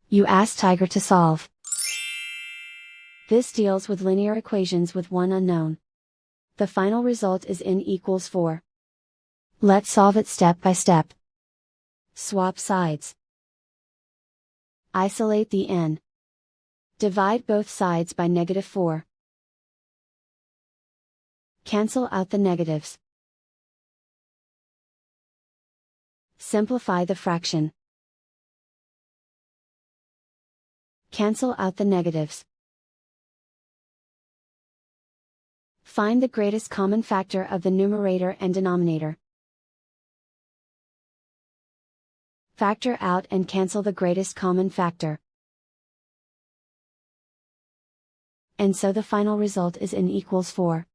You ask Tiger to solve. This deals with linear equations with one unknown. The final result is n equals 4. Let's solve it step by step. Swap sides. Isolate the n. Divide both sides by -4. Cancel out the negatives. Simplify the fraction. Cancel out the negatives. Find the greatest common factor of the numerator and denominator. Factor out and cancel the greatest common factor. And so the final result is n equals 4.